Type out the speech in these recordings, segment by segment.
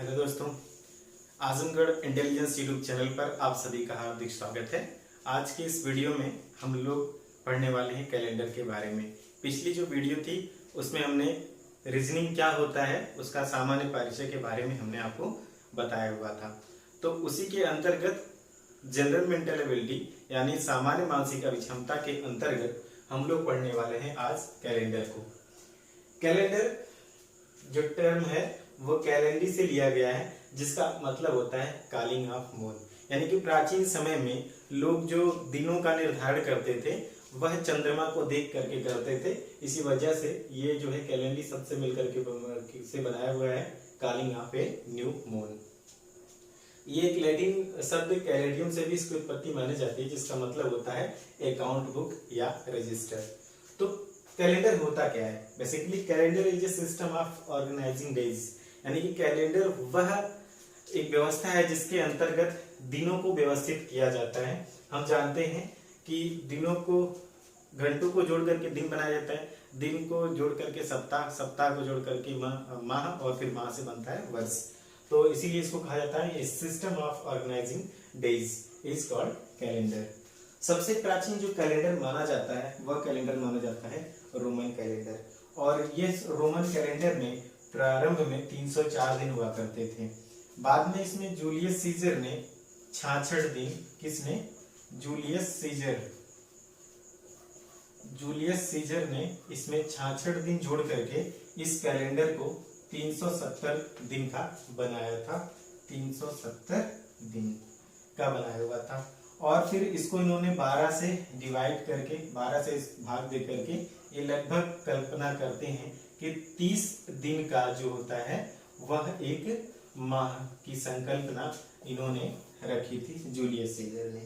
Hello दोस्तों, Azamgarh intelligence YouTube channel पर आप सभी का हार्दिक स्वागत है। आज के इस वीडियो में हम लोग पढ़ने वाले हैं कैलेंडर के बारे में। पिछली जो वीडियो थी उसमें हमने रीजनिंग क्या होता है उसका सामान्य परिचय के बारे में हमने आपको बताया हुआ था। तो उसी के अंतर्गत जनरल मेंटल एबिलिटी यानी सामान्य मानसिक अभिक्षमता के अंतर्गत हम लोग पढ़ने वाले हैं आज कैलेंडर को। कैलेंडर जो टर्म है वो कैलेंडरी से लिया गया है, जिसका मतलब होता है कॉलिंग ऑफ मून। यानी कि प्राचीन समय में लोग जो दिनों का निर्धारण करते थे वह चंद्रमा को देख करके करते थे। इसी वजह से ये जो है कैलेंडरी शब्द से मिलकर के से बनाया हुआ है calling of a new moon. ये एक लैटिन शब्द कैलेंडियम से भी इसकी उत्पत्ति मानी जाती है, जिसका मतलब होता है अकाउंट बुक या रजिस्टर। तो कैलेंडर होता क्या है? Basically calendar is a system of organising days, यानी कि कैलेंडर वह एक व्यवस्था है जिसके अंतर्गत दिनों को व्यवस्थित किया जाता है। हम जानते हैं कि दिनों को घंटों को जोड़ करके दिन बनाया जाता है, दिन को जोड़ करके सप्ताह, सप्ताह को जोड़ करके माह और फिर माह से बनता है वर्ष। तो इसीलिए इसको कहा जाता है system of organising days is called calendar. सबसे प्राचीन जो कैलेंडर माना जाता है वह कैलेंडर माना जाता है रोमन कैलेंडर। और ये रोमन कैलेंडर में प्रारंभ में 304 दिन हुआ करते थे। बाद में इसमें जूलियस सीजर ने 66 दिन, किसने? जूलियस सीजर ने इसमें 66 दिन जोड़ करके इस कैलेंडर को 370 दिन का बनाया था। 370 दिन का बनाया हुआ था। और फिर इसको इन्होंने 12 से डिवाइड करके, 12 से भाग दे करके ये लगभग कल्पना करते हैं कि 30 दिन का जो होता है वह एक माह की संकल्पना इन्होंने रखी थी जूलियस सीजर ने।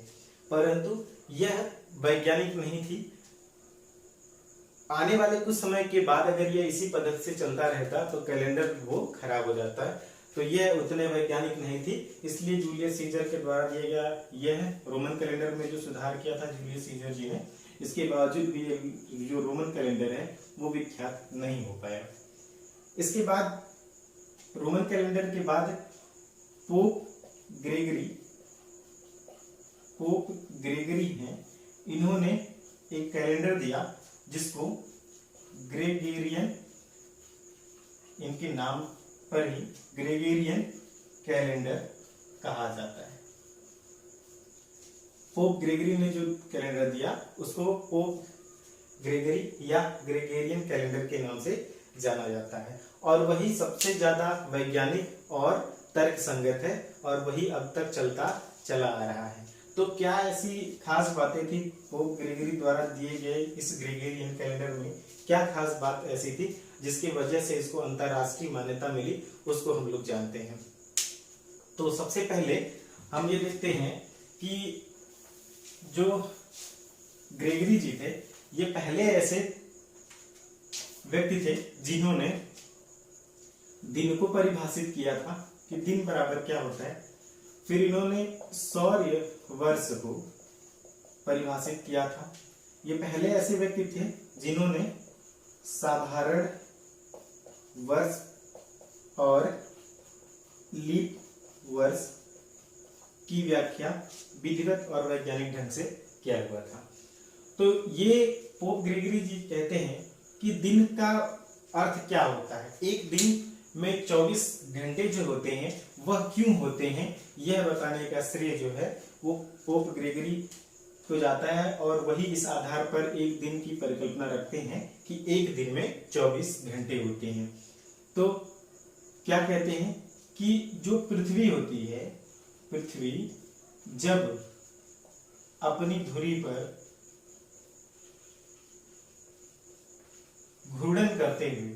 परंतु यह वैज्ञानिक नहीं थी। आने वाले कुछ समय के बाद अगर यह इसी पद्धति से चलता रहता तो कैलेंडर वो खराब हो जाता है। तो यह उतने वैज्ञानिक नहीं थी, इसलिए जूलियस सीजर के द्वारा दिया गया यह रोमन कैलेंडर में जो सुधार किया था जूलियस सीजर जी ने, इसके बावजूद भी जो रोमन कैलेंडर है वो विख्यात नहीं हो पाया। इसके बाद रोमन कैलेंडर के बाद पोप ग्रेगरी हैं, इन्होंने एक कैलेंडर दिया जिसको ग्रेगेरियन, इनके नाम पर ही ग्रेगेरियन कैलेंडर कहा जाता है। पोप ग्रेगरी ने जो कैलेंडर दिया उसको पोप ग्रेगरी या ग्रेगेरियन कैलेंडर के नाम से जाना जाता है। और वही सबसे ज्यादा वैज्ञानिक और तर्क संगत है और वही अब तक चलता चला आ रहा है। तो क्या ऐसी खास बातें थी पोप ग्रेगरी द्वारा दिए गए इस ग्रेगेरियन कैलेंडर में? क्या खास बात ऐसी थी जिसकी वजह से इसको अंतरराष्ट्रीय मान्यता मिली, उसको हम लोग जानते हैं। तो सबसे पहले हम ये देखते हैं कि जो ग्रेगरी जी थे ये पहले ऐसे व्यक्ति थे जिन्होंने दिन को परिभाषित किया था कि दिन बराबर क्या होता है। फिर इन्होंने सौर्य वर्ष को परिभाषित किया था। ये पहले ऐसे व्यक्ति थे जिन्होंने साधारण वर्ष और लीप वर्ष की व्याख्या विधिवत और वैज्ञानिक ढंग से किया हुआ था। तो ये पोप ग्रेगरी जी कहते हैं कि दिन का अर्थ क्या होता है, एक दिन में 24 घंटे जो होते हैं वह क्यों होते हैं, यह बताने का श्रेय जो है वो पोप ग्रेगरी को जाता है। और वही इस आधार पर एक दिन की परिकल्पना रखते हैं कि एक दिन में 24 घंटे होते हैं। तो क्या कहते हैं कि जो पृथ्वी होती है, पृथ्वी जब अपनी धुरी पर घूर्णन करते हुए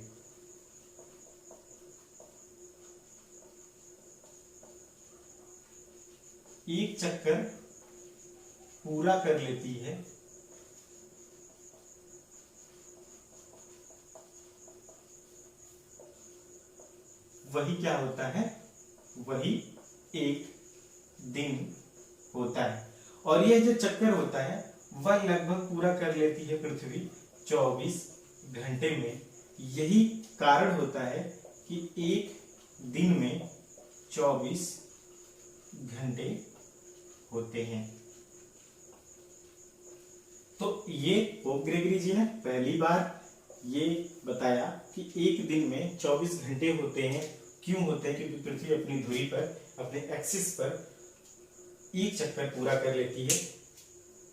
एक चक्कर पूरा कर लेती है वही क्या होता है, वही एक दिन होता है। और यह जो चक्कर होता है वह लगभग पूरा कर लेती है पृथ्वी 24 घंटे में। यही कारण होता है कि एक दिन में 24 घंटे होते हैं। तो ये पोप ग्रेगरी जी ने पहली बार ये बताया कि एक दिन में 24 घंटे होते हैं। क्यों होते हैं? क्योंकि पृथ्वी अपनी धुरी पर, अपने एक्सिस पर एक चक्कर पूरा कर लेती है।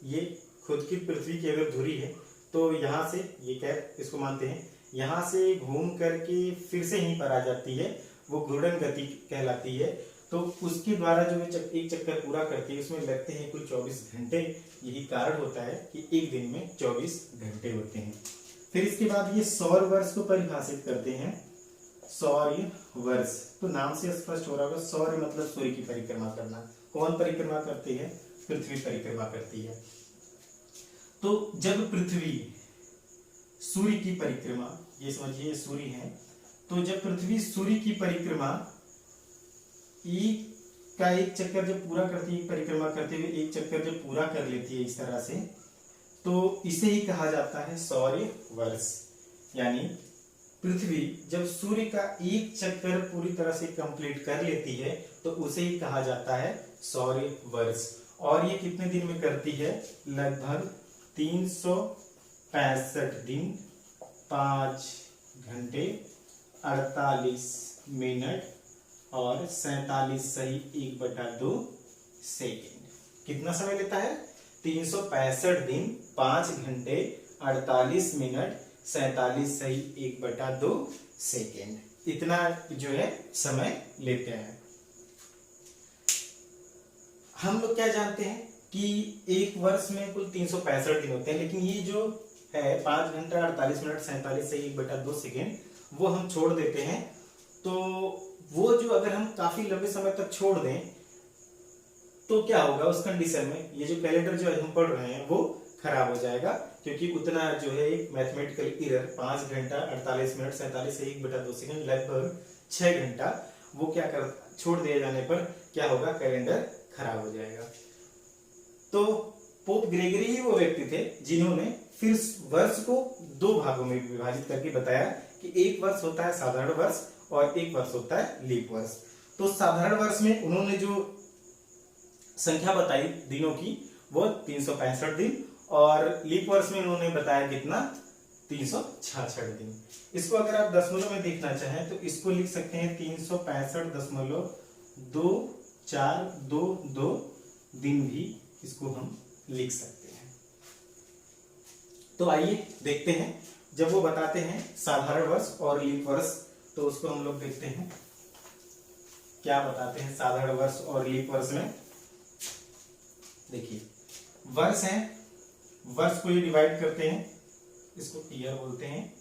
ये खुद की पृथ्वी की अगर धुरी है तो यहाँ से, ये क्या इसको मानते हैं, यहाँ से घूम करके फिर से यहीं पर आ जाती है, वो घूर्णन गति कहलाती है। तो उसके द्वारा जो एक चक्कर पूरा करती है उसमें लगते हैं कुल 24 घंटे। यही कारण होता है कि एक दिन में 24 घंटे होते हैं। फिर इसके बाद ये सौर वर्ष को परिभाषित करते हैं। सौर्य वर्ष, तो नाम से स्पष्ट हो रहा होगा, सौर्य मतलब सूर्य की परिक्रमा करना। कौन परिक्रमा करती है? पृथ्वी परिक्रमा करती है। तो जब पृथ्वी सूर्य की परिक्रमा, ये समझिए सूर्य है, तो जब पृथ्वी सूर्य की परिक्रमा एक चक्कर जब पूरा करती है, परिक्रमा करते हुए एक चक्कर जब पूरा कर लेती है इस तरह से, तो इसे ही कहा जाता है सौर्य वर्ष। यानी पृथ्वी जब सूर्य का एक चक्कर पूरी तरह से कंप्लीट कर लेती है तो उसे ही कहा जाता है सौर्य वर्ष। और ये कितने दिन में करती है? लगभग 365 दिन, 5 घंटे 48 मिनट और 47 सही 1/2 सेकेंड। कितना समय लेता है? 365 दिन, 5 घंटे 48 मिनट 47 सही 1/2 सेकेंड। इतना जो है समय लेते हैं। हम लोग क्या जानते हैं कि एक वर्ष में कुल 365 दिन होते हैं, लेकिन ये जो है 5 घंटा 48 मिनट 47 सही 1/2 सेकेंड, वो हम छोड़ देते हैं। तो वो जो अगर हम काफी लंबे समय तक छोड़ दें तो क्या होगा उस कंडीशन में? ये जो कैलेंडर जो हम पढ़ रहे हैं वो खराब हो जाएगा, क्योंकि उतना जो है एक मैथमेटिकल एरर 5 घंटा 48 मिनट 47 से 1/2 सेकेंड लगभग 6 घंटा वो क्या कर छोड़ दिए जाने पर क्या होगा? कैलेंडर खराब हो जाएगा। तो पोप ग्रेगरी ही वो व्यक्ति थे जिन्होंने फिर वर्ष को 2 भागों में विभाजित करके बताया कि एक वर्ष होता है साधारण वर्ष और एक वर्ष होता है लीप वर्ष। तो साधारण वर्ष में उन्होंने जो संख्या बताई दिनों की वो 365 दिन, और लीप वर्ष में उन्होंने बताया कितना? 366 दिन। इसको अगर आप दशमलव में देखना चाहें तो इसको लिख सकते हैं 365.2422 दिन भी इसको हम लिख सकते हैं। तो आइए देखते हैं, जब वो बताते हैं साधारण वर्ष और लीप वर्ष तो उसको हम लोग देखते हैं क्या बताते हैं साधारण वर्ष और लीप वर्ष में। देखिए वर्ष है, वर्ष को ये डिवाइड करते हैं, इसको ईयर बोलते हैं।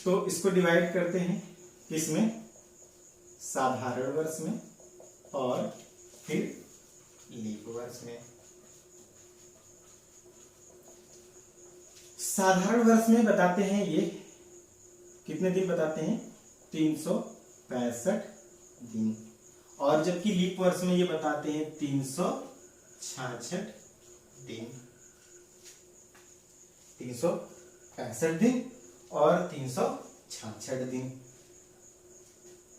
तो इसको डिवाइड करते हैं किसमें? साधारण वर्ष में और फिर लीप वर्ष में। साधारण वर्ष में बताते हैं ये कितने दिन बताते हैं? 365 दिन। और जबकि लीप वर्ष में ये बताते हैं 366 दिन। 365 दिन और 366 दिन।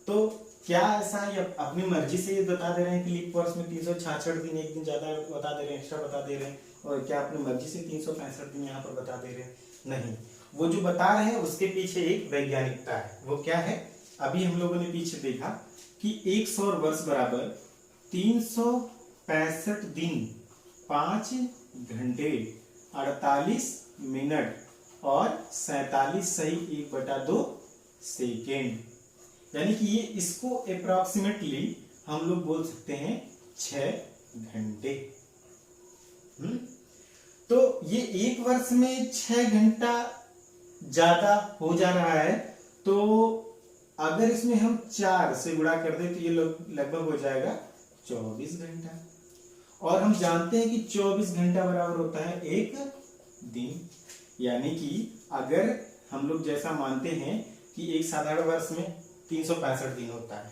तो क्या ऐसा ये अपनी मर्जी से ये बता दे रहे हैं कि लीप वर्ष में 366 दिन, एक दिन ज्यादा बता दे रहे हैं, एक्स्ट्रा बता दे रहे हैं, और क्या अपनी मर्जी से 365 दिन यहाँ पर बता दे रहे हैं? नहीं, वो जो बता रहे हैं उसके पीछे एक वैज्ञानिकता है। वो क्या है? अभी हम लोगों ने पीछे देखा कि एक सौर वर्ष बराबर 365 दिन, 5 घंटे 48 मिनट और 47 सही 1/2 सेकेंड। यानी कि ये इसको अप्रॉक्सीमेटली हम लोग बोल सकते हैं 6 घंटे। तो ये एक वर्ष में 6 घंटा ज्यादा हो जा रहा है, तो अगर इसमें हम 4 से गुणा कर दें तो ये लगभग हो जाएगा 24 घंटा। और हम जानते हैं कि 24 घंटा बराबर होता है एक दिन। यानी कि अगर हम लोग जैसा मानते हैं कि एक साधारण वर्ष में 365 दिन होता है,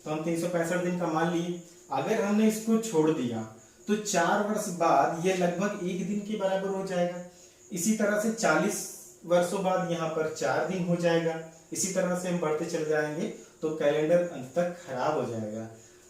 तो हम 365 दिन का मान लिए। अगर हमने इसको छोड़ दिया तो 4 वर्ष बाद ये लगभग एक दिन के बराबर हो जाएगा। इसी तरह से 40 वर्षों बाद यहाँ पर 4 दिन हो जाएगा। इसी तरह से हम बढ़ते चले जाएंगे तो कैलेंडर अंत तक खराब हो जाएगा।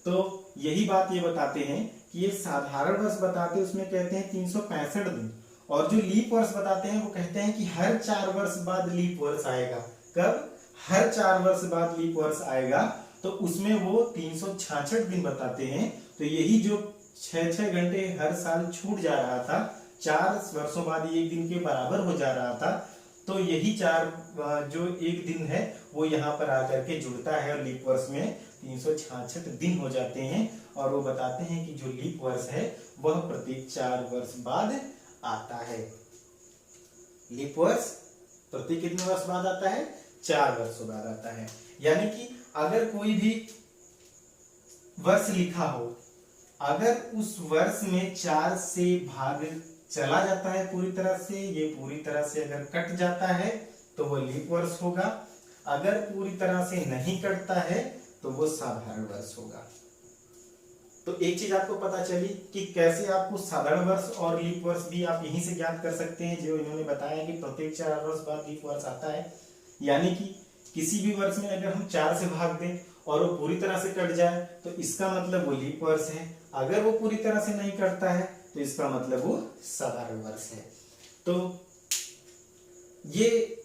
तो यही बात ये बताते हैं कि ये साधारण वर्ष बताते हैं उसमें कहते हैं 365 दिन, और जो लीप वर्ष बताते हैं वो कहते हैं कि हर 4 वर्ष बाद लीप वर्ष आएगा। कब? हर 4 वर्ष बाद लीप वर्ष आएगा, तो उसमें वो 366 दिन बताते हैं। तो यही जो 6-6 घंटे हर साल छूट जा रहा था, 4 वर्षों बाद ये एक दिन के बराबर हो जा रहा था, तो यही 4 जो एक दिन है वो यहाँ पर आकर के जुड़ता है और लीप वर्ष में 366 दिन हो जाते हैं। और वो बताते हैं कि जो लीप वर्ष है वह प्रत्येक 4 वर्ष बाद आता है। लीप वर्ष प्रत्येक कितने वर्ष बाद आता है? 4 वर्षों बाद आता है। यानी कि अगर कोई भी वर्ष लिखा हो, अगर उस वर्ष में 4 से भाग चला जाता है पूरी तरह से, ये पूरी तरह से अगर कट जाता है तो वो लीप वर्ष होगा। अगर पूरी तरह से नहीं कटता है तो वो साधारण वर्ष होगा। तो एक चीज आपको पता चली कि कैसे आपको साधारण वर्ष और लीप वर्ष भी आप यहीं से ज्ञात कर सकते हैं, जो इन्होंने बताया कि प्रत्येक 4 वर्ष बाद लीप वर्ष आता है। यानी कि किसी भी वर्ष में अगर हम 4 से भाग दें और वो पूरी तरह से कट जाए तो इसका मतलब वो लीप वर्ष है। अगर वो पूरी तरह से नहीं कटता है तो इसका मतलब वो साधारण वर्ष है। तो ये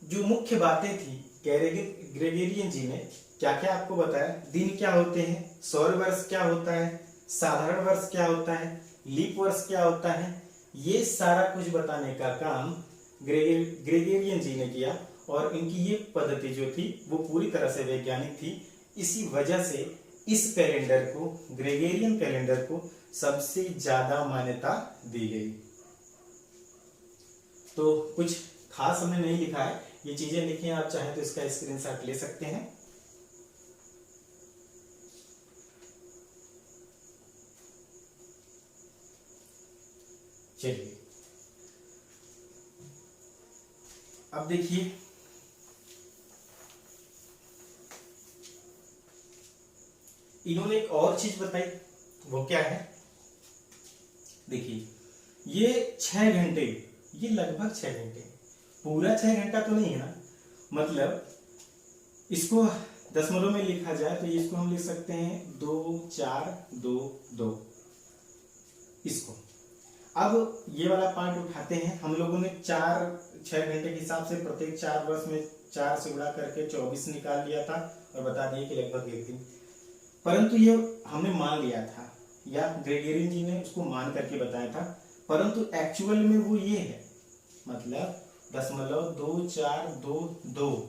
जो मुख्य बातें थी ग्रेगोरियन जी ने क्या क्या आपको बताया। दिन क्या होते हैं, सौर वर्ष क्या होता है, साधारण वर्ष क्या होता है, लीप वर्ष क्या होता है, ये सारा कुछ बताने का काम ग्रेगोरियन जी ने किया। और इनकी ये पद्धति जो थी वो पूरी तरह से वैज्ञानिक थी। इसी वजह से इस कैलेंडर को, ग्रेगोरियन कैलेंडर को सबसे ज्यादा मान्यता दी गई। तो कुछ खास हमने नहीं लिखा है, ये चीजें लिखी हैं, आप चाहें तो इसका स्क्रीनशॉट ले सकते हैं। चलिए अब देखिए, इन्होंने एक और चीज बताई, वो क्या है? देखिए ये 6 घंटे, ये लगभग 6 घंटे, पूरा 6 घंटा तो नहीं है ना, मतलब इसको दशमलव में लिखा जाए तो इसको हम लिख सकते हैं 2 4 2 2। इसको अब ये वाला पार्ट उठाते हैं। हम लोगों ने 4-6 घंटे के हिसाब से प्रत्येक 4 वर्ष में 4 से गुणा करके 24 निकाल लिया था और बता दिए कि लगभग एक दिन। परंतु ये हमने मान लिया था, या ग्रेगोरियन जी ने उसको मान करके बताया था, परंतु एक्चुअल में वो ये है, मतलब 0.2422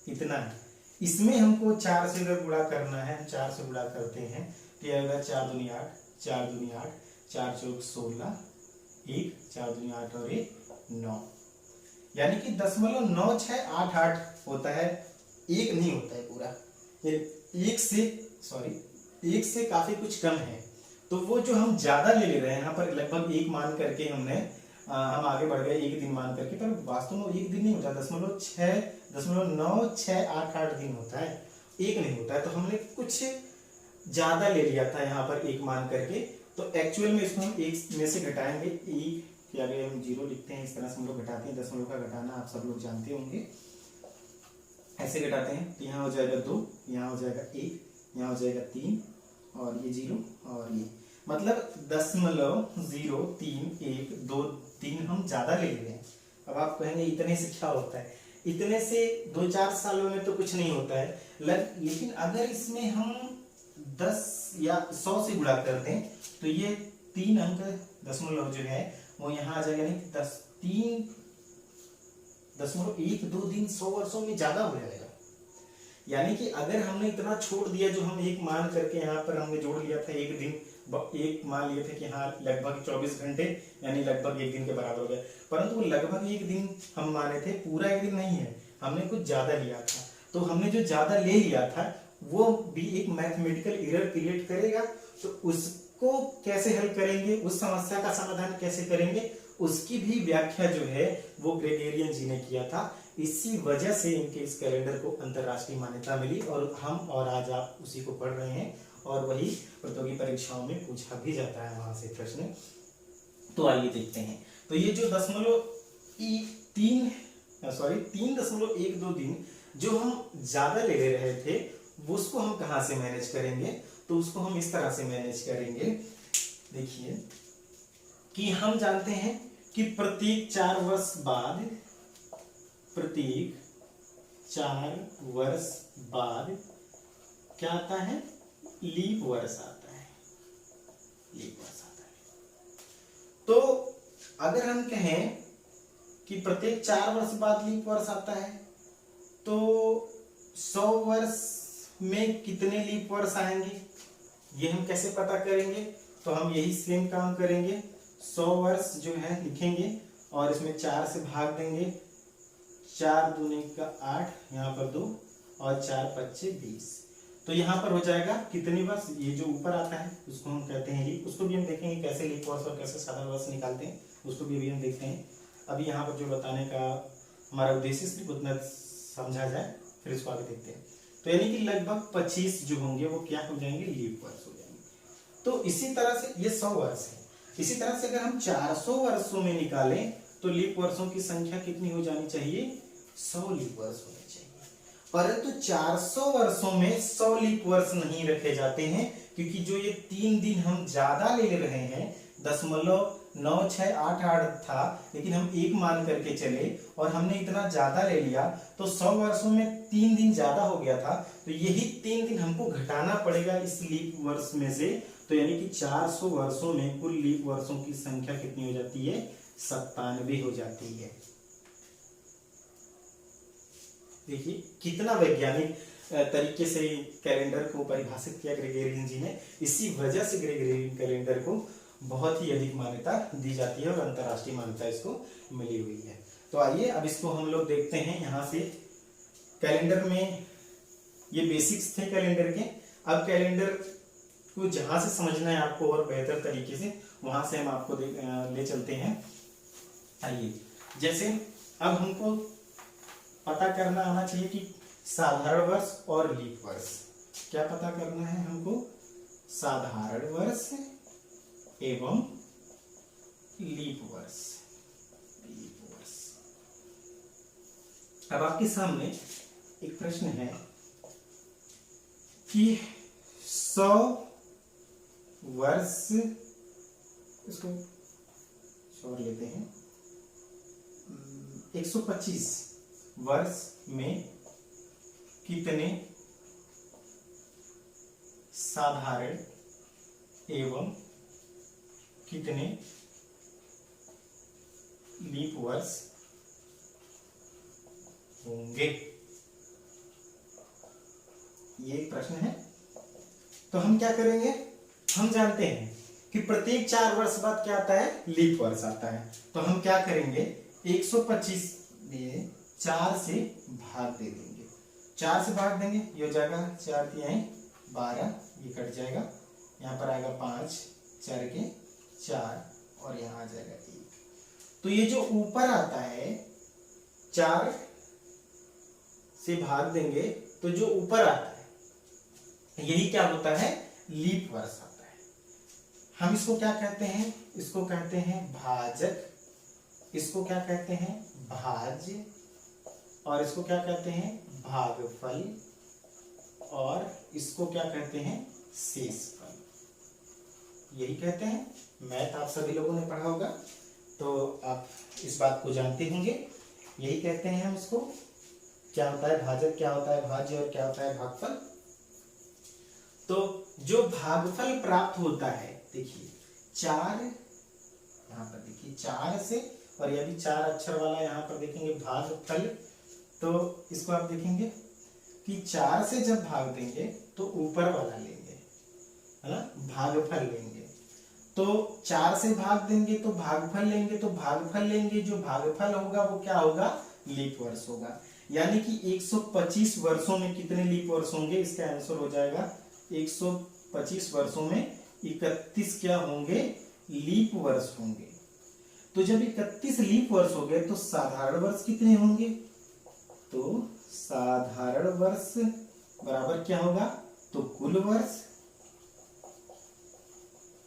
इतना है। इसमें हमको 4 से अगर गुणा करना है, हम 4 से गुणा करते हैं तो यह होगा 4 दूनी 8, 4 दूनी 8, 4 चौक 16, 1 4 दूनी 8 और 1 9, यानी कि 0.9688 होता है। एक नहीं होता है पूरा, एक से काफी कुछ कम है। तो वो जो हम ज्यादा ले रहे हैं यहाँ पर, लगभग 1 मान करके हमने हम आगे बढ़ गए 1 दिन मान करके, पर वास्तव में 1 दिन नहीं होता, 0.9688 दिन होता है, 1 नहीं होता है। तो हमने कुछ ज्यादा ले लिया था यहाँ पर 1 मान करके। तो एक्चुअल में इसको हम 1 में से घटाएंगे, 1 के आगे हम 0 लिखते हैं, इस तरह से हम लोग घटाते हैं। दशमलव का घटाना आप सब लोग जानते होंगे, ऐसे घटाते हैं। तो यहाँ हो जाएगा 2, यहाँ हो जाएगा 1, यहाँ हो जाएगा 3 और ये 0 और ये, मतलब 0.0313 हम ज्यादा ले रहे हैं। अब आप कहेंगे इतने से क्या होता है, इतने से 2-4 सालों में तो कुछ नहीं होता है। लेकिन अगर इसमें हम 10 या 100 से गुणा कर दें तो ये 3 अंक दशमलव जो है वो यहाँ आ जाएगा, नहीं 3.12 दिन 100 वर्षों में ज्यादा हो जाएगा। यानी कि अगर हमने इतना छोड़ दिया, जो हम 1 मान करके यहाँ पर हमने जोड़ लिया था, 1 दिन 1 मान लिए थे कि हाँ लगभग 24 घंटे यानी लगभग 1 दिन के बराबर हो गया, परंतु वो लगभग 1 दिन हम माने थे, पूरा 1 दिन नहीं है, हमने कुछ ज्यादा लिया था। तो हमने जो ज्यादा ले लिया था वो भी एक मैथमेटिकल एरर क्रिएट करेगा। तो उसको कैसे हल करेंगे, उस समस्या का समाधान कैसे करेंगे, उसकी भी व्याख्या जो है वो ग्रेगोरियन जी ने किया था। इसी वजह से इनके इस कैलेंडर को अंतरराष्ट्रीय मान्यता मिली और हम और आज आप उसी को पढ़ रहे हैं और वही प्रतियोगी परीक्षाओं में पूछा भी जाता है वहां से प्रश्न। तो आइए देखते हैं। तो ये जो 3.12 दिन जो हम ज्यादा ले रहे थे वो उसको हम कहाँ से मैनेज करेंगे, तो उसको हम इस तरह से मैनेज करेंगे। देखिए कि हम जानते हैं कि प्रत्येक 4 वर्ष बाद, प्रत्येक 4 वर्ष बाद क्या आता है, लीप वर्ष आता है, लीप वर्ष आता है। तो अगर हम कहें कि प्रत्येक 4 वर्ष बाद लीप वर्ष आता है, तो 100 वर्ष में कितने लीप वर्ष आएंगे, ये हम कैसे पता करेंगे, तो हम यही सेम काम करेंगे। 100 वर्ष जो है लिखेंगे और इसमें 4 से भाग देंगे, 4 दूनी का 8, यहाँ पर 2 और 4 पच्चे 20। तो यहाँ पर हो जाएगा कितने वर्ष, ये जो ऊपर आता है उसको हम कहते हैं लीप। उसको भी हम देखेंगे कैसे लीप वर्ष और कैसे साधारण वर्ष निकालते हैं, उसको भी हम देखते हैं। अभी यहाँ पर जो बताने का हमारा उद्देश्य सिर्फ उतना समझा जाए, फिर इसको आगे देखते हैं। तो यानी कि लगभग 25 जो होंगे वो क्या हो जाएंगे, लीप वर्ष हो जाएंगे। तो इसी तरह से ये 100 वर्ष है। इसी तरह से अगर हम 400 वर्षों में निकालें तो लीप वर्षों की संख्या कितनी हो जानी चाहिए, 100 लीप वर्ष होने चाहिए। परंतु 400 वर्षों में 100 लीप वर्ष नहीं रखे जाते हैं, क्योंकि जो ये 3 दिन हम ज्यादा ले रहे हैं, 0.9688 था, लेकिन हम 1 मान करके चले और हमने इतना ज्यादा ले लिया, तो 100 वर्षों में 3 दिन ज्यादा हो गया था, तो यही 3 दिन हमको घटाना पड़ेगा इस लीप वर्ष में से। तो यानी कि 400 वर्षों में कुल लीप वर्षों की संख्या कितनी हो जाती है, 97 हो जाती है। देखिए कितना वैज्ञानिक तरीके से कैलेंडर को परिभाषित किया ग्रेगोरियन जी ने। इसी वजह से ग्रेगोरियन कैलेंडर को बहुत ही अधिक मान्यता दी जाती है और अंतरराष्ट्रीय मान्यता इसको मिली हुई है। तो आइए अब इसको हम लोग देखते हैं। यहाँ से कैलेंडर में ये बेसिक्स थे कैलेंडर के। अब कैलेंडर को जहां से समझना है आपको और बेहतर तरीके से, वहां से हम आपको ले चलते हैं। आइए, जैसे अब हमको पता करना आना चाहिए कि साधारण वर्ष और लीप वर्ष। क्या पता करना है हमको, साधारण वर्ष एवं लीप वर्ष। लीप वर्ष। अब आपके सामने एक प्रश्न है कि 100 वर्ष, इसको छोड़ लेते हैं, 125 वर्ष में कितने साधारण एवं कितने लीप वर्ष होंगे, ये एक प्रश्न है। तो हम क्या करेंगे, हम जानते हैं कि प्रत्येक 4 वर्ष बाद क्या आता है, लीप वर्ष आता है। तो हम क्या करेंगे, 125 में 4 से भाग दे देंगे। 4 से भाग देंगे, ये हो जाएगा 4 तिहाई 12, ये कट जाएगा, यहाँ पर आएगा 5 4 के 4 और यहाँ आ जाएगा 1। तो ये जो ऊपर आता है 4 से भाग देंगे तो जो ऊपर आता है यही क्या होता है, लीप वर्ष आता है। हम इसको क्या कहते हैं, इसको कहते हैं भाजक, इसको क्या कहते हैं, भाज्य, और इसको क्या कहते हैं, भागफल, और इसको क्या कहते हैं, शेषफल। यही कहते हैं। मैथ आप सभी लोगों ने पढ़ा होगा तो आप इस बात को जानते होंगे। यही कहते हैं हम इसको। क्या होता है भाजक, क्या होता है भाज्य और क्या होता है भागफल। तो जो भागफल प्राप्त होता है, देखिए 4, यहाँ पर देखिए 4 से, और यह भी 4 अक्षर वाला यहाँ पर देखेंगे भागफल। तो इसको आप देखेंगे कि 4 से जब भाग देंगे तो ऊपर वाला लेंगे, है ना, भागफल लेंगे। तो 4 से भाग देंगे तो भागफल लेंगे, तो भागफल लेंगे, जो भागफल होगा वो क्या होगा, लीप वर्ष होगा। यानी कि 125 वर्षों में कितने लीप वर्ष होंगे, इसका आंसर हो जाएगा 125 वर्षों में 31 क्या होंगे, लीप वर्ष होंगे। तो जब 31 लीप वर्ष हो गए तो साधारण वर्ष कितने होंगे, तो साधारण वर्ष बराबर क्या होगा, तो कुल वर्ष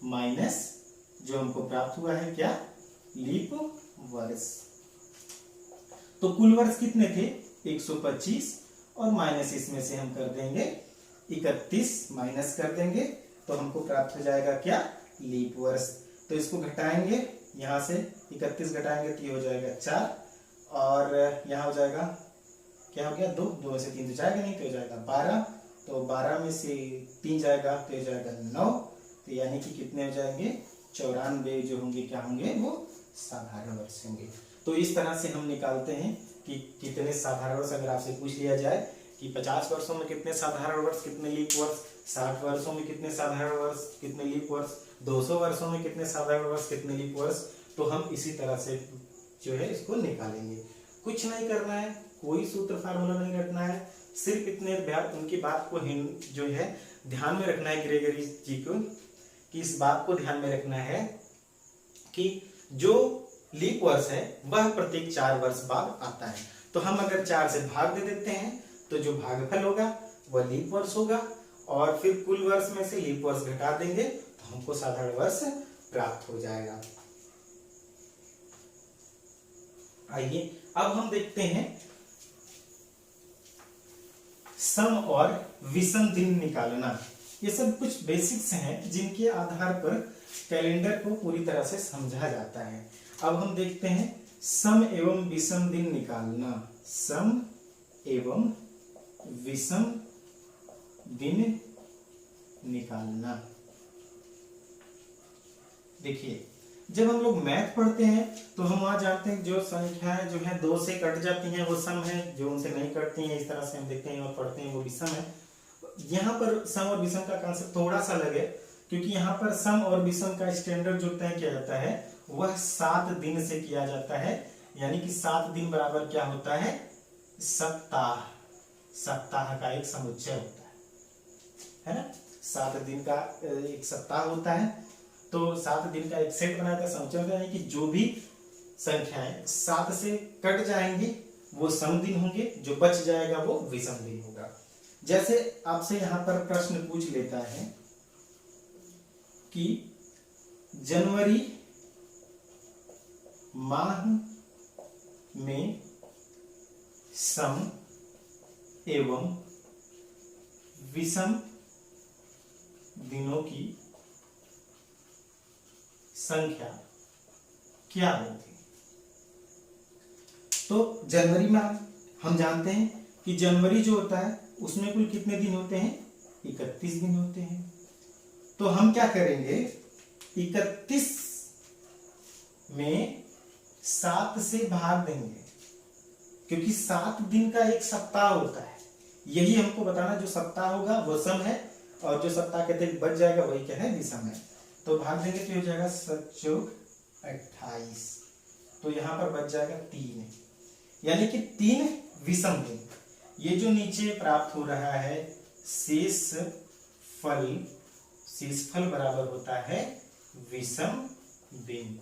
माइनस जो हमको प्राप्त हुआ है क्या, लीप वर्ष। तो कुल वर्ष कितने थे, 125, और माइनस इसमें से हम कर देंगे 31 माइनस कर देंगे तो हमको प्राप्त हो जाएगा क्या, लीप वर्ष। तो इसको घटाएंगे, यहाँ से 31 घटाएंगे तो ये हो जाएगा 4 और यहाँ हो जाएगा क्या हो गया 2, 2 में से 3 तो जाएगा नहीं, तो हो जाएगा 12, तो 12 में से 3 जाएगा तो हो जाएगा 9, तो यानी कि कितने हो जाएंगे 94 जो होंगे क्या होंगे वो साधारण वर्ष होंगे। तो इस तरह से हम निकालते हैं कि कितने साधारण वर्ष। अगर आपसे पूछ लिया जाए कि 50 वर्षों में कितने साधारण वर्ष, कितने लीप वर्ष, 60 वर्षों में कितने साधारण वर्ष, कितने लीप वर्ष, 200 वर्षों में कितने साधारण वर्ष, कितने लीप वर्ष, तो हम इसी तरह से जो है इसको निकालेंगे। कुछ नहीं करना है, कोई सूत्र फार्मूला नहीं रखना है, सिर्फ इतने उनकी बात को जो है ध्यान में रखना है ग्रेगरी जी को, कि इस बात को ध्यान में रखना है कि जो लीप वर्ष है वह प्रत्येक 4 वर्ष बाद आता है। तो हम अगर 4 से भाग दे देते हैं तो जो भागफल होगा वह लीप वर्ष होगा और फिर कुल वर्ष में से लीप वर्ष घटा देंगे तो हमको साधारण वर्ष प्राप्त हो जाएगा। आइए अब हम देखते हैं सम और विषम दिन निकालना। ये सब कुछ बेसिक्स हैं जिनके आधार पर कैलेंडर को पूरी तरह से समझा जाता है। अब हम देखते हैं सम एवं विषम दिन निकालना। सम एवं विषम दिन निकालना। देखिए जब हम लोग मैथ पढ़ते हैं तो हम वहां जानते हैं जो संख्याएं जो है 2 से कट जाती हैं वो सम है, जो उनसे नहीं कटती हैं इस तरह से हम देखते हैं और पढ़ते हैं वो विषम है। यहाँ पर सम और विषम का कांसेप्ट थोड़ा सा अलग है, क्योंकि यहाँ पर सम और विषम का स्टैंडर्ड जो तय किया जाता है वह 7 दिन से किया जाता है। यानी कि 7 दिन बराबर क्या होता है, सप्ताह। सप्ताह का एक समुच्चय होता है ना, 7 दिन का एक सप्ताह होता है। तो 7 दिन का एक सेट बनाया था, समुच्चय होता है, यानी कि जो भी संख्याएं 7 से कट जाएंगी वो सम दिन होंगे, जो बच जाएगा वो विषम दिन होगा। जैसे आपसे यहाँ पर प्रश्न पूछ लेता है कि जनवरी माह में सम एवं विषम दिनों की संख्या क्या होगी। तो जनवरी माह हम जानते हैं कि जनवरी जो होता है उसमें कुल कितने दिन होते हैं, 31 दिन होते हैं। तो हम क्या करेंगे, 31 में 7 से भाग देंगे, क्योंकि 7 दिन का एक सप्ताह होता है। यही हमको बताना, जो सप्ताह होगा वो सम है और जो सप्ताह के तक बच जाएगा वही क्या है, विषम है। तो भाग देंगे तो हो जाएगा 7 चौक 28, तो यहां पर बच जाएगा 3, यानी कि 3 विषम दिन। ये जो नीचे प्राप्त हो रहा है शेष फल बराबर होता है विषम दिन।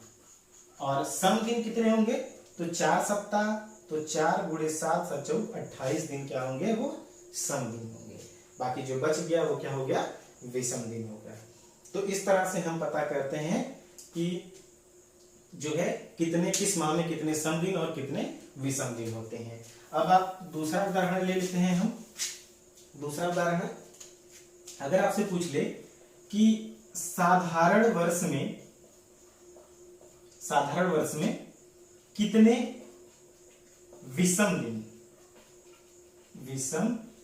और सम दिन कितने होंगे, तो 4 सप्ताह, तो 4 गुणे 7 7 चौक 28 दिन क्या होंगे, वो सम दिन होंगे। बाकी जो बच गया वो क्या हो गया, विषम दिन हो गया। तो इस तरह से हम पता करते हैं कि जो है कितने किस माह में कितने सम दिन और कितने विषम दिन होते हैं। अब आप दूसरा उदाहरण ले लेते हैं हम। दूसरा उदाहरण, अगर आपसे पूछ ले कि साधारण वर्ष में कितने विषम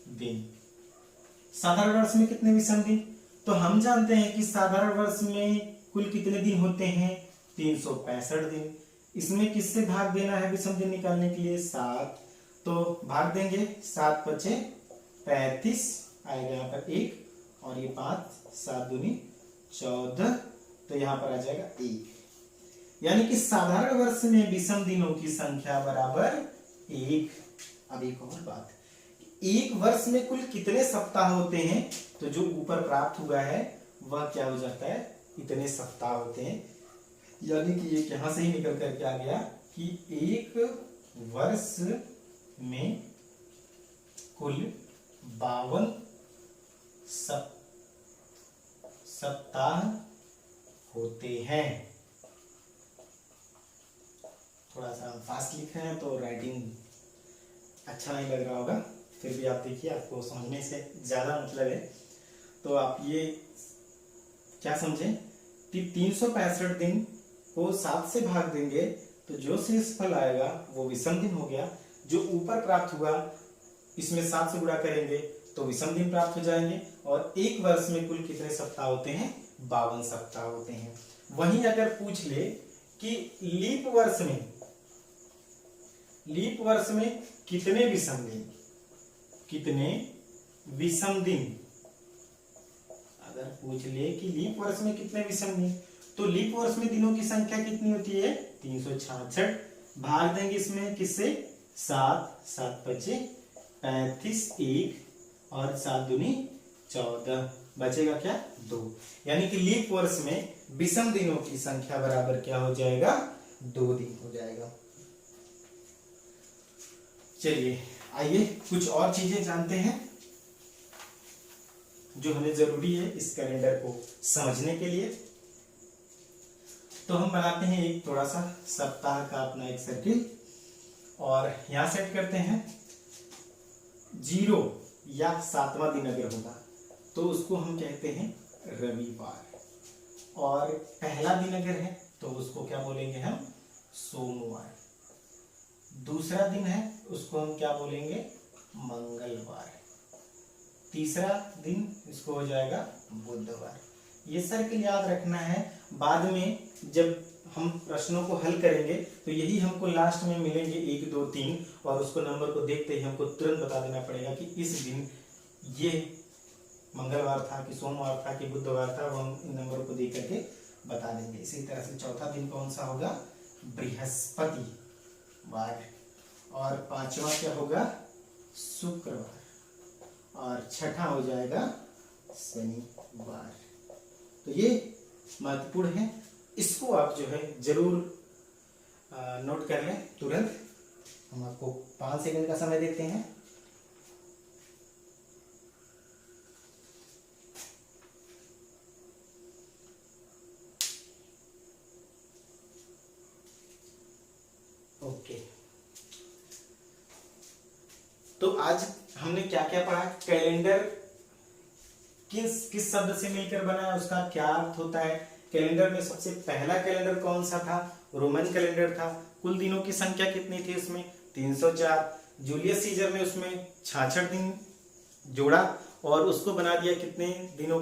दिन, साधारण वर्ष में कितने विषम दिन, तो हम जानते हैं कि साधारण वर्ष में कुल कितने दिन होते हैं, 365 दिन। इसमें किससे भाग देना है विषम दिन निकालने के लिए, 7। तो भाग देंगे, 7 बचे 35 आएगा यहाँ पर 1 और ये 5, 7 दूनी 14, तो यहाँ पर आ जाएगा 1। यानी कि साधारण वर्ष में विषम दिनों की संख्या बराबर 1। अब एक और बात, एक वर्ष में कुल कितने सप्ताह होते हैं, तो जो ऊपर प्राप्त हुआ है वह क्या हो जाता है, इतने सप्ताह होते हैं। यानी कि ये यहां से ही निकल करके आ गया कि एक वर्ष में कुल 52 सप्ताह होते हैं। थोड़ा सा फास्ट लिखे हैं तो राइटिंग अच्छा नहीं लग रहा होगा, फिर भी आप देखिए, आपको समझने से ज़्यादा मतलब है। तो आप ये क्या समझें कि 365 दिन को 7 से भाग देंगे तो जो शेष फल आएगा वो विषम दिन हो गया। जो ऊपर प्राप्त हुआ इसमें 7 से गुणा करेंगे तो विषम दिन प्राप्त हो जाएंगे। और एक वर्ष में कुल कितने सप्ताह होते हैं? 52 सप्ताह होते हैं। वहीं अगर पूछ ले कि लीप वर्ष में कितने विषम दिन, कितने विषम दिन, अगर पूछ ले कि लीप वर्ष में कितने विषम दिन, तो लीप वर्ष में दिनों की संख्या कितनी होती है? 366। भाग देंगे इसमें किससे? 7, 7 बचे 35, 1 और 7 दूनी 14, बचेगा क्या? 2। यानी कि लीप वर्ष में विषम दिनों की संख्या बराबर क्या हो जाएगा? 2 दिन हो जाएगा। चलिए आइए कुछ और चीजें जानते हैं जो हमें जरूरी है इस कैलेंडर को समझने के लिए। तो हम बनाते हैं एक थोड़ा सा सप्ताह का अपना एक सर्किल और यहां सेट करते हैं 0 या 7वां दिन अगर होगा तो उसको हम कहते हैं रविवार, और पहला दिन अगर है तो उसको क्या बोलेंगे हम? सोमवार। दूसरा दिन है उसको हम क्या बोलेंगे? मंगलवार। तीसरा दिन इसको हो जाएगा बुधवार। ये सर्किल याद रखना है। बाद में जब हम प्रश्नों को हल करेंगे तो यही हमको लास्ट में मिलेंगे 1, 2, 3, और उसको नंबर को देखते ही हमको तुरंत बता देना पड़ेगा कि इस दिन ये मंगलवार था कि सोमवार था कि बुधवार था, वो हम इन नंबर को देख करके बता देंगे। इसी तरह से चौथा दिन कौन सा होगा? बृहस्पतिवार। और 5वां क्या होगा? शुक्रवार। और छठा हो जाएगा शनिवार। तो ये महत्वपूर्ण है, इसको आप जो है जरूर नोट कर लें तुरंत। हम आपको 5 सेकंड का समय देते हैं। ओके, तो आज हमने क्या क्या पढ़ा? कैलेंडर किस शब्द से मिलकर बना है, उसका क्या अर्थ होता है। कैलेंडर में सबसे पहला कैलेंडर कौन सा था? रोमन कैलेंडर था। कुल दिनों की संख्या कितनी थी उसमें? 304। जूलियस सीजर ने उसमें 66 दिन जोड़ा और उसको बना दिया कितने दिनों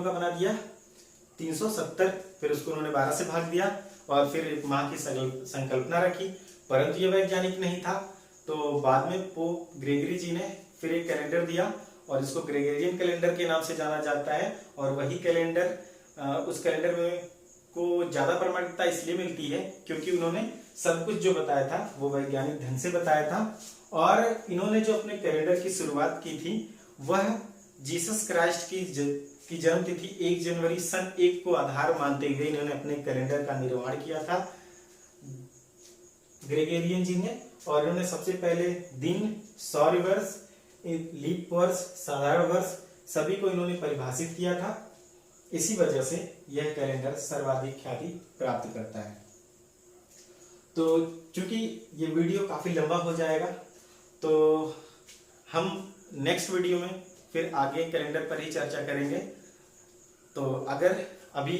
का बना दिया? 370। फिर उसको उन्होंने 12 से भाग दिया और फिर माह की संकल्पना रखी, परंतु ये वैज्ञानिक नहीं था। तो बाद में पोप ग्रेगरी जी ने फिर एक कैलेंडर दिया और इसको ग्रेगोरियन कैलेंडर के नाम से जाना जाता है। और वही कैलेंडर उस कैलेंडर में को ज्यादा प्रामाणिकता इसलिए मिलती है क्योंकि उन्होंने सब कुछ जो बताया था वो वैज्ञानिक ढंग से बताया था। और इन्होंने जो अपने कैलेंडर की शुरुआत की थी वह जीसस क्राइस्ट की जन्म तिथि 1 जनवरी सन 1 को आधार मानते हुए इन्होंने अपने कैलेंडर का निर्माण किया था ग्रेगोरियन जी ने। और इन्होंने सबसे पहले दिन, सौर वर्ष, लीप वर्ष, साधारण वर्ष सभी को इन्होंने परिभाषित किया था। इसी वजह से यह कैलेंडर सर्वाधिक ख्याति प्राप्त करता है। तो चूंकि ये वीडियो काफी लंबा हो जाएगा तो हम नेक्स्ट वीडियो में फिर आगे कैलेंडर पर ही चर्चा करेंगे। तो अगर अभी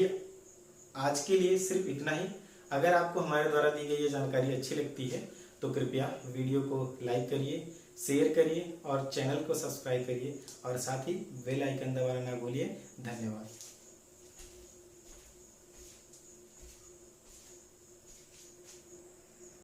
आज के लिए सिर्फ इतना ही। अगर आपको हमारे द्वारा दी गई ये जानकारी अच्छी लगती है तो कृपया वीडियो को लाइक करिए, शेयर करिए और चैनल को सब्सक्राइब करिए और साथ ही बेल आइकन दबाना ना भूलिए। धन्यवाद।